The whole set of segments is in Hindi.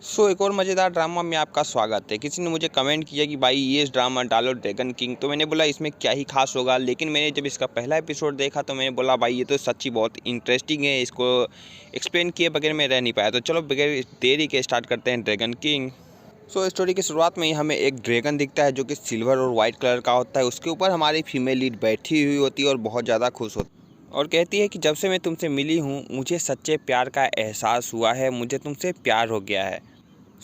एक और मज़ेदार ड्रामा में आपका स्वागत है। किसी ने मुझे कमेंट किया कि भाई ये ड्रामा डालो ड्रैगन किंग, तो मैंने बोला इसमें क्या ही खास होगा। लेकिन मैंने जब इसका पहला एपिसोड देखा तो मैंने बोला भाई ये तो सच्ची बहुत इंटरेस्टिंग है, इसको एक्सप्लेन किए बगैर मैं रह नहीं पाया। तो चलो बगैर देरी के स्टार्ट करते हैं ड्रैगन किंग। स्टोरी की शुरुआत में ही हमें एक ड्रैगन दिखता है जो कि सिल्वर और वाइट कलर का होता है। उसके ऊपर हमारी फीमेल लीड बैठी हुई होती है और बहुत ज़्यादा खुश होती है और कहती है कि जब से मैं तुमसे मिली हूँ मुझे सच्चे प्यार का एहसास हुआ है, मुझे तुमसे प्यार हो गया है।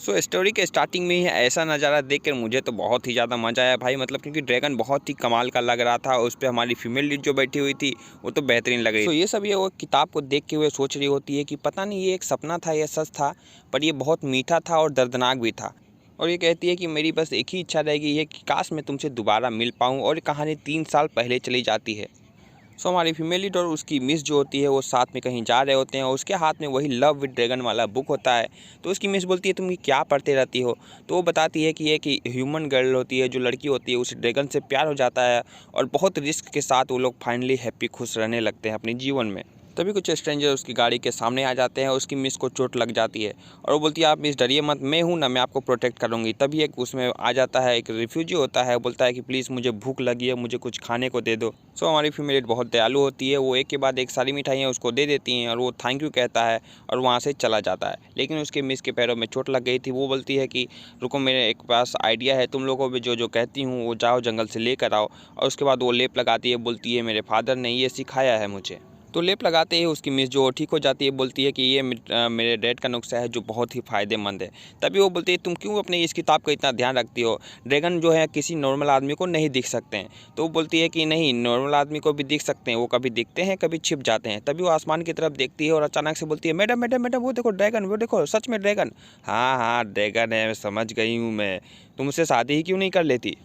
स्टोरी के स्टार्टिंग में ही ऐसा नज़ारा देखकर मुझे तो बहुत ही ज़्यादा मज़ा आया भाई, मतलब क्योंकि ड्रैगन बहुत ही कमाल का लग रहा था और उस पर हमारी फीमेल लीड जो बैठी हुई थी वो तो बेहतरीन लग रही थी। ये सब ये वो किताब को देख के हुए सोच रही होती है कि पता नहीं ये एक सपना था या सच था, पर ये बहुत मीठा था और दर्दनाक भी था। और ये कहती है कि मेरी बस एक ही इच्छा रहेगी ये कि काश मैं तुमसे दोबारा मिल पाऊँ। और ये कहानी 3 साल पहले चली जाती है। हमारी फीमेल लीड और उसकी मिस जो होती है वो साथ में कहीं जा रहे होते हैं और उसके हाथ में वही लव विद ड्रैगन वाला बुक होता है। तो उसकी मिस बोलती है तुम ये क्या पढ़ते रहती हो। तो वो बताती है कि ये कि ह्यूमन गर्ल होती है, जो लड़की होती है उसे ड्रैगन से प्यार हो जाता है और बहुत रिस्क के साथ वो लोग फाइनली हैप्पी खुश रहने लगते हैं अपने जीवन में। तभी कुछ स्ट्रेंजर उसकी गाड़ी के सामने आ जाते हैं और उसकी मिस को चोट लग जाती है और वो बोलती है आप मिस डरिए मत, मैं हूँ ना, मैं आपको प्रोटेक्ट करूँगी। तभी एक उसमें आ जाता है, एक रिफ्यूजी होता है, बोलता है कि प्लीज़ मुझे भूख लगी है, मुझे कुछ खाने को दे दो। हमारी फीमेल बहुत दयालु होती है, वो एक के बाद एक सारी मिठाइयाँ उसको दे देती हैं और वो थैंक यू कहता है और वहाँ से चला जाता है। लेकिन उसके मिस के पैरों में चोट लग गई थी। वो बोलती है कि रुको मेरे एक पास आइडिया है, तुम लोगों को भी जो जो कहती हूँ वो जाओ जंगल से लेकर आओ। और उसके बाद वो लेप लगाती है, बोलती है मेरे फादर ने ये सिखाया है मुझे। तो लेप लगाते ही उसकी मिस जो ठीक हो जाती है, बोलती है कि ये मेरे डैड का नुस्खा है जो बहुत ही फ़ायदेमंद है। तभी वो बोलती है तुम क्यों अपने इस किताब का इतना ध्यान रखती हो, ड्रैगन जो है किसी नॉर्मल आदमी को नहीं दिख सकते हैं। तो वो बोलती है कि नहीं, नॉर्मल आदमी को भी दिख सकते हैं, वो कभी दिखते हैं कभी छिप जाते हैं। तभी वो आसमान की तरफ देखती है और अचानक से बोलती है मैडम मैडम मैडम वो देखो ड्रैगन, वो देखो सच में ड्रैगन। हाँ हाँ ड्रैगन है, समझ गई हूँ मैं, तुमसे शादी ही क्यों नहीं कर लेती।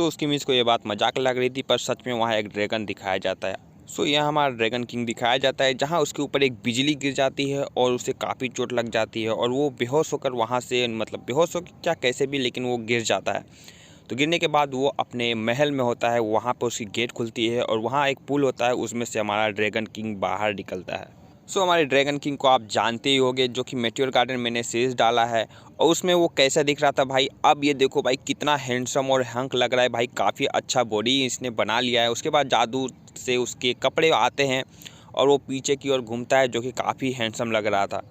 उसकी मिस को ये बात मजाक लग रही थी, पर सच में वहाँ एक ड्रैगन दिखाया जाता है। यहाँ हमारा ड्रैगन किंग दिखाया जाता है जहाँ उसके ऊपर एक बिजली गिर जाती है और उसे काफ़ी चोट लग जाती है और वो बेहोश होकर वहाँ से, मतलब बेहोश हो क्या कैसे भी, लेकिन वो गिर जाता है। तो गिरने के बाद वो अपने महल में होता है, वहाँ पर उसकी गेट खुलती है और वहाँ एक पुल होता है, उसमें से हमारा ड्रैगन किंग बाहर निकलता है। हमारे ड्रैगन किंग को आप जानते ही होंगे, जो कि मेटियोर गार्डन मैंने सीरीज डाला है और उसमें वो कैसा दिख रहा था भाई। अब ये देखो भाई कितना हैंडसम और हंक लग रहा है भाई, काफ़ी अच्छा बॉडी इसने बना लिया है। उसके बाद जादू से उसके कपड़े आते हैं और वो पीछे की ओर घूमता है, जो कि काफ़ी हैंडसम लग रहा था।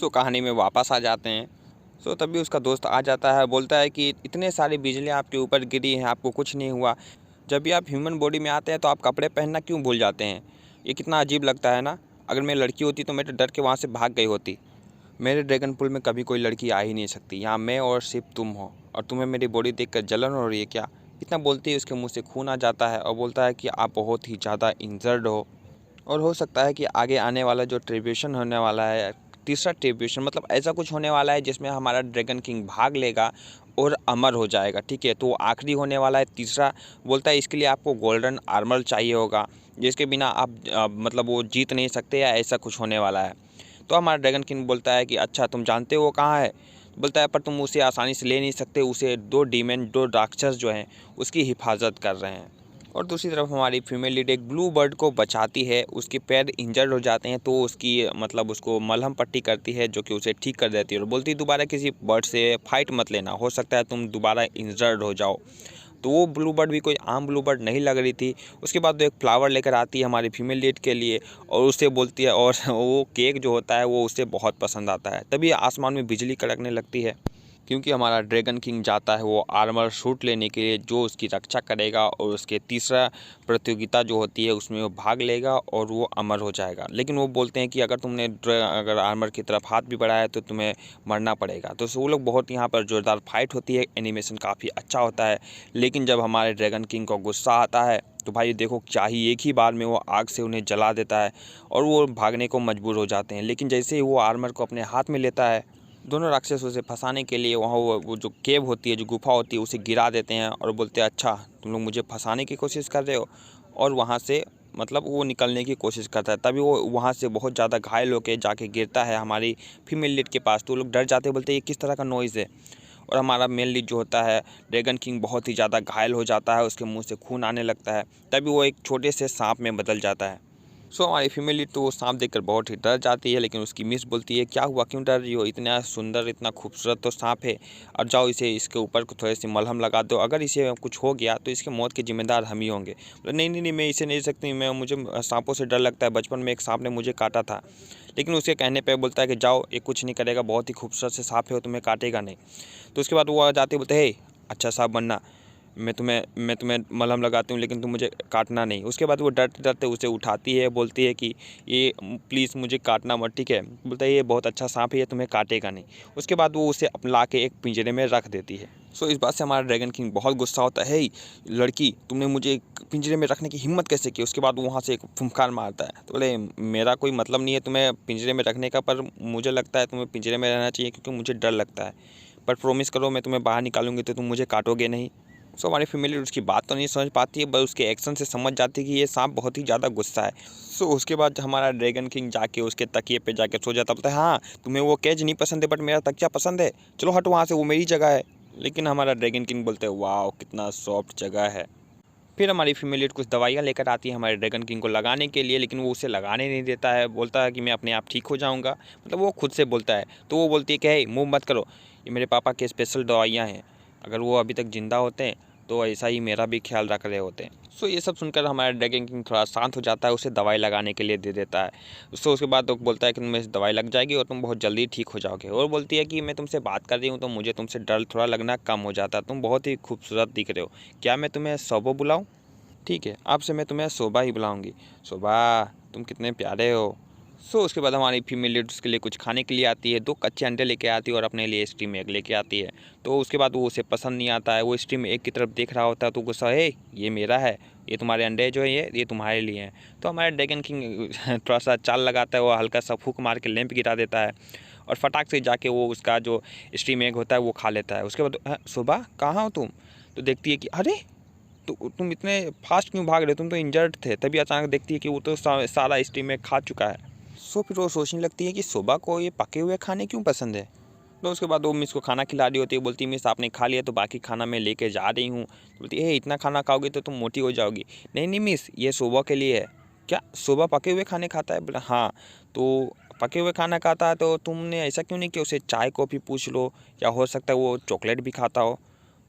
कहानी में वापस आ जाते हैं। तभी उसका दोस्त आ जाता है, बोलता है कि इतने सारी बिजली आपके ऊपर गिरी हैं, आपको कुछ नहीं हुआ। जब भी आप ह्यूमन बॉडी में आते हैं तो आप कपड़े पहनना क्यों भूल जाते हैं, ये कितना अजीब लगता है ना। अगर मैं लड़की होती तो मैं तो डर के वहाँ से भाग गई होती। मेरे ड्रैगन पुल में कभी कोई लड़की आ ही नहीं सकती, यहाँ मैं और सिर्फ तुम हो, और तुम्हें मेरी बॉडी देखकर जलन हो रही है क्या। इतना बोलते ही उसके मुंह से खून आ जाता है और बोलता है कि आप बहुत ही ज़्यादा इंजर्ड हो और हो सकता है कि आगे आने वाला जो ट्रिब्यूशन होने वाला है, तीसरा ट्रिब्यूशन, मतलब ऐसा कुछ होने वाला है जिसमें हमारा ड्रैगन किंग भाग लेगा और अमर हो जाएगा। ठीक है, तो वो आखिरी होने वाला है तीसरा। बोलता है इसके लिए आपको गोल्डन आर्मर चाहिए होगा, जिसके बिना आप मतलब वो जीत नहीं सकते, या ऐसा कुछ होने वाला है। तो हमारा ड्रैगन किंग बोलता है कि अच्छा तुम जानते हो वो कहाँ है। बोलता है पर तुम उसे आसानी से ले नहीं सकते, उसे दो राक्षस जो हैं उसकी हिफाजत कर रहे हैं। और दूसरी तरफ हमारी फीमेल लीड एक ब्लू बर्ड को बचाती है, उसके पैर इंजर्ड हो जाते हैं तो उसकी मतलब उसको मलहम पट्टी करती है, जो कि उसे ठीक कर देती है और बोलती है दोबारा किसी बर्ड से फाइट मत लेना, हो सकता है तुम दोबारा इंजर्ड हो जाओ। तो वो ब्लू बर्ड भी कोई आम ब्लू बर्ड नहीं लग रही थी। उसके बाद वो एक फ्लावर लेकर आती है हमारी फीमेल लीड के लिए और उससे बोलती है, और वो केक जो होता है वो उसे बहुत पसंद आता है। तभी आसमान में बिजली कड़कने लगती है, क्योंकि हमारा ड्रैगन किंग जाता है वो आर्मर सूट लेने के लिए जो उसकी रक्षा करेगा और उसके तीसरा प्रतियोगिता जो होती है उसमें वो भाग लेगा और वो अमर हो जाएगा। लेकिन वो बोलते हैं कि अगर तुमने अगर आर्मर की तरफ हाथ भी बढ़ाया तो तुम्हें मरना पड़ेगा। तो वो लोग बहुत, यहाँ पर जोरदार फाइट होती है, एनिमेशन काफ़ी अच्छा होता है। लेकिन जब हमारे ड्रैगन किंग को गुस्सा आता है तो भाई देखो क्या ही, एक ही बार में वो आग से उन्हें जला देता है और वो भागने को मजबूर हो जाते हैं। लेकिन जैसे ही वो आर्मर को अपने हाथ में लेता है, दोनों राक्षस उसे फंसाने के लिए वहाँ वो जो केव होती है, जो गुफा होती है, उसे गिरा देते हैं और बोलते हैं अच्छा तुम लोग मुझे फंसाने की कोशिश कर रहे हो। और वहाँ से मतलब वो निकलने की कोशिश करता है। तभी वो वहाँ से बहुत ज़्यादा घायल होकर जाके गिरता है हमारी फीमेल लीड के पास। तो लोग डर जाते, बोलते हैं ये किस तरह का नॉइज़ है। और हमारा मेल लीड जो होता है ड्रैगन किंग बहुत ही ज़्यादा घायल हो जाता है, उसके मुँह से खून आने लगता है। तभी वो एक छोटे से सांप में बदल जाता है। सो हमारी फीमेल लीड तो वो सांप देखकर बहुत ही डर जाती है, लेकिन उसकी मिस बोलती है क्या हुआ, क्यों डर रही हो, इतना सुंदर इतना खूबसूरत तो सांप है, और जाओ इसे इसके ऊपर थोड़ी सी मलहम लगा दो, अगर इसे कुछ हो गया तो इसके मौत के जिम्मेदार हम ही होंगे। बोले नहीं नहीं नहीं, मैं इसे नहीं सकती, मैं मुझे सांपों से डर लगता है, बचपन में एक सांप ने मुझे काटा था। लेकिन उसके कहने पर बोलता है कि जाओ ये कुछ नहीं करेगा, बहुत ही खूबसूरत से सांप है, वो तुम्हें काटेगा नहीं। तो उसके बाद वो आ जाते बोलते है अच्छा सांप बनना, मैं तुम्हें मलहम लगाती हूँ, लेकिन तुम मुझे काटना नहीं। उसके बाद वो डरते डरते उसे उठाती है, बोलती है कि ये प्लीज़ मुझे काटना मत, ठीक है। बोलता है ये बहुत अच्छा सांप है, ये तुम्हें काटेगा नहीं। उसके बाद वो उसे ला के एक पिंजरे में रख देती है। सो इस बात से हमारा ड्रैगन किंग बहुत गुस्सा होता है, लड़की तुमने मुझे पिंजरे में रखने की हिम्मत कैसे की। उसके बाद वो वहाँ से एक फुंकार मारता है। तो बोले मेरा कोई मतलब नहीं है तुम्हें पिंजरे में रखने का, पर मुझे लगता है तुम्हें पिंजरे में रहना चाहिए क्योंकि मुझे डर लगता है, पर प्रॉमिस करो मैं तुम्हें बाहर निकालूंगी तो तुम मुझे काटोगे नहीं। सो हमारी फैमिली उसकी बात तो नहीं समझ पाती है, बस उसके एक्शन से समझ जाती है कि ये सांप बहुत ही ज़्यादा गुस्सा है। सो उसके बाद हमारा ड्रैगन किंग जाके उसके तकिए पे जाके सो जाता, बोलता है हाँ तुम्हें वो केज नहीं पसंद है बट मेरा तकिया पसंद है, चलो हटो वहाँ से, वो मेरी जगह है। लेकिन हमारा ड्रैगन किंग बोलते हैं वाह कितना सॉफ्ट जगह है। फिर हमारी फीमेल कुछ दवाइयाँ लेकर आती है हमारे ड्रैगन किंग को लगाने के लिए, लेकिन वो उसे लगाने नहीं देता है, बोलता है कि मैं अपने आप ठीक हो जाऊँगा, मतलब वो खुद से बोलता है। तो वो बोलती है कि हे मुँह मत करो, ये मेरे पापा के स्पेशल दवाइयाँ हैं, अगर वो अभी तक ज़िंदा होते हैं तो ऐसा ही मेरा भी ख्याल रख रहे होते हैं। सो ये सब सुनकर हमारा ड्रैगन किंग थोड़ा शांत हो जाता है, उसे दवाई लगाने के लिए दे देता है। सो उसके बाद तो बोलता है कि तुम्हें दवाई लग जाएगी और तुम बहुत जल्दी ठीक हो जाओगे, और बोलती है कि मैं तुमसे बात कर रही हूँ तो मुझे तुमसे डर थोड़ा लगना कम हो जाता है, तुम बहुत ही खूबसूरत दिख रहे हो, क्या मैं तुम्हें सोबो बुलाऊँ। ठीक है आपसे मैं तुम्हें शोभा ही बुलाऊंगी, शोभा तुम कितने प्यारे हो। सो उसके बाद हमारी फीमेल लीड उसके लिए कुछ खाने के लिए आती है, 2 कच्चे अंडे लेके आती है और अपने लिए स्टीम एग लेके आती है। तो उसके बाद वो उसे पसंद नहीं आता है, वो स्टीम एग की तरफ देख रहा होता है तो गुस्सा है ये मेरा है, ये तुम्हारे अंडे जो है ये तुम्हारे लिए हैं। तो हमारे ड्रैगन किंग थोड़ा सा चाल लगाता है, वो हल्का सा फूंक मार के लैंप गिरा देता है और फटाक से जाके वो उसका जो स्टीम एग होता है वो खा लेता है। उसके बाद शोभा कहाँ हो तुम, तो देखती है कि अरे तो तुम इतने फास्ट क्यों भाग रहे हो, तुम तो इंजर्ड थे। तभी अचानक देखती है कि वो तो सारा स्टीम में खा चुका है। सो फिर वो सोचने लगती है कि शोभा को ये पके हुए खाने क्यों पसंद है। तो उसके बाद वो मिस को खाना खिला रही होती है, बोलती है मिस आपने खा लिया तो बाकी खाना मैं लेके जा रही हूँ। बोलती है इतना खाना खाओगे तो तुम मोटी हो जाओगी। नहीं नहीं मिस ये शोभा के लिए है। क्या शोभा पके हुए खाने खाता है, बोला हाँ। तो पके हुए खाना खाता है तो तुमने ऐसा क्यों नहीं किया, उसे चाय कॉफ़ी पूछ लो, या हो सकता है वो चॉकलेट भी खाता हो।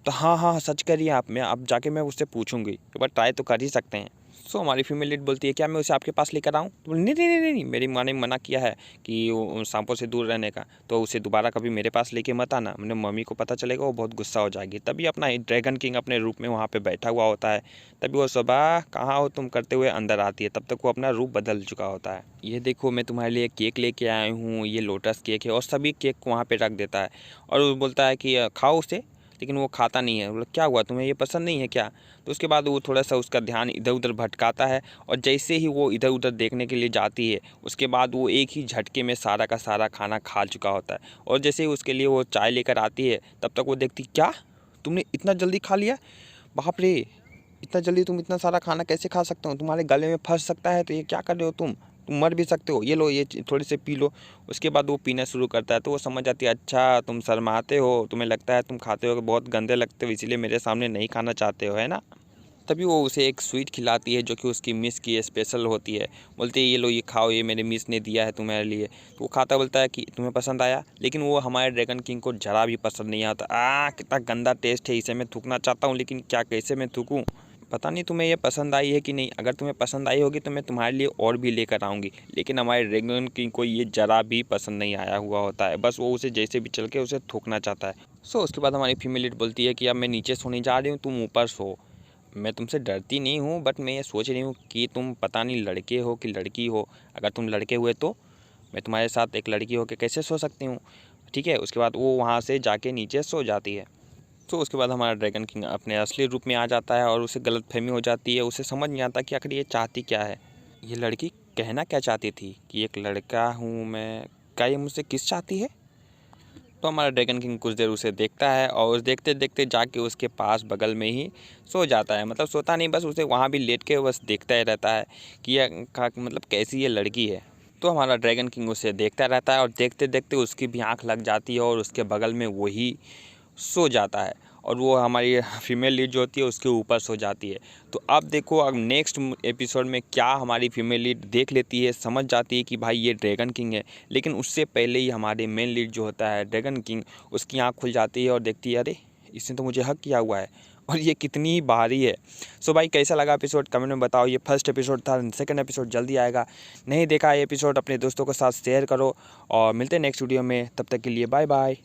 तो हाँ हाँ सच करिए आप, मैं अब जाके मैं उससे पूछूंगी, एक बार ट्राई तो कर ही सकते हैं। सो हमारी फीमेल लीड बोलती है क्या मैं उसे आपके पास लेकर आऊँ, तो नहीं नहीं नहीं नहीं, मेरी माँ ने मना किया है कि वो सांपों से दूर रहने का, तो उसे दोबारा कभी मेरे पास लेके मत आना, मैंने मम्मी को पता चलेगा वो बहुत गुस्सा हो जाएगी। तभी अपना ड्रैगन किंग अपने रूप में वहाँ पे बैठा हुआ होता है। तभी वो सुबह कहाँ हो तुम करते हुए अंदर आती है, तब तक वो अपना रूप बदल चुका होता है। ये देखो मैं तुम्हारे लिए केक लेके आया हूँ, ये लोटस केक है, और सभी केक को वहाँ पे रख देता है और वो बोलता है कि खाओ उसे, लेकिन वो खाता नहीं है। बोला क्या हुआ तुम्हें ये पसंद नहीं है क्या। तो उसके बाद वो थोड़ा सा उसका ध्यान इधर उधर भटकाता है, और जैसे ही वो इधर उधर देखने के लिए जाती है उसके बाद वो एक ही झटके में सारा का सारा खाना खा चुका होता है। और जैसे ही उसके लिए वो चाय लेकर आती है तब तक वो देखती क्या तुमने इतना जल्दी खा लिया, बाप रे इतना जल्दी तुम इतना सारा खाना कैसे खा सकते हो, तुम्हारे गले में फंस सकता है, तो ये क्या कर रहे हो तुम मर भी सकते हो, ये लो ये थोड़ी से पी लो। उसके बाद वो पीना शुरू करता है तो वो समझ जाती है अच्छा तुम शर्माते हो, तुम्हें लगता है तुम खाते हो बहुत गंदे लगते हो, इसीलिए मेरे सामने नहीं खाना चाहते हो, है ना। तभी वो उसे एक स्वीट खिलाती है जो कि उसकी मिस की स्पेशल होती है। बोलती है ये लो ये खाओ, ये मेरे मिस ने दिया है तुम्हारे लिए। तो वो खाता बोलता है कि तुम्हें पसंद आया, लेकिन वो हमारे ड्रैगन किंग को जरा भी पसंद नहीं आता। कितना गंदा टेस्ट है, इसे मैं थूकना चाहता हूँ लेकिन क्या कैसे मैं थूकूँ। पता नहीं तुम्हें ये पसंद आई है कि नहीं, अगर तुम्हें पसंद आई होगी तो मैं तुम्हारे लिए और भी लेकर आऊँगी। लेकिन हमारे ड्रैगन किंग को ये जरा भी पसंद नहीं आया हुआ होता है, बस वो उसे जैसे भी चल के उसे थूकना चाहता है। सो उसके बाद हमारी फीमेल लीड बोलती है कि अब मैं नीचे सोने जा रही हूँ, तुम ऊपर सो। मैं तुमसे डरती नहीं हूँ, बट मैं ये सोच रही हूँ कि तुम पता नहीं लड़के हो कि लड़की हो, अगर तुम लड़के हुए तो मैं तुम्हारे साथ एक लड़की होकर कैसे सो सकती हूँ। ठीक है उसके बाद वो वहाँ से जाके नीचे सो जाती है। तो उसके बाद हमारा ड्रैगन किंग अपने असली रूप में आ जाता है और उसे गलतफहमी हो जाती है, उसे समझ नहीं आता कि आखिर ये चाहती क्या है, ये लड़की कहना क्या चाहती थी कि एक लड़का हूँ मैं, क्या ये मुझसे किस चाहती है। तो हमारा ड्रैगन किंग कुछ देर उसे देखता है और देखते देखते जाके उसके पास बगल में ही सो जाता है, मतलब सोता नहीं, बस उसे वहाँ भी लेट के बस देखता ही रहता है कि यह मतलब कैसी ये लड़की है। तो हमारा ड्रैगन किंग उसे देखता रहता है और देखते देखते उसकी भी आँख लग जाती है और उसके बगल में वही सो जाता है। और वो हमारी फीमेल लीड जो होती है उसके ऊपर सो जाती है। तो अब देखो अब नेक्स्ट एपिसोड में क्या हमारी फीमेल लीड देख लेती है, समझ जाती है कि भाई ये ड्रैगन किंग है, लेकिन उससे पहले ही हमारे मेन लीड जो होता है ड्रैगन किंग, उसकी आँख खुल जाती है और देखती है अरे इसने तो मुझे हक किया हुआ है और ये कितनी ही भारी है। सो भाई कैसा लगा एपिसोड कमेंट में बताओ। ये फर्स्ट एपिसोड था, सेकंड एपिसोड जल्दी आएगा। नहीं देखा ये एपिसोड अपने दोस्तों के साथ शेयर करो और मिलते हैं नेक्स्ट वीडियो में। तब तक के लिए बाय बाय।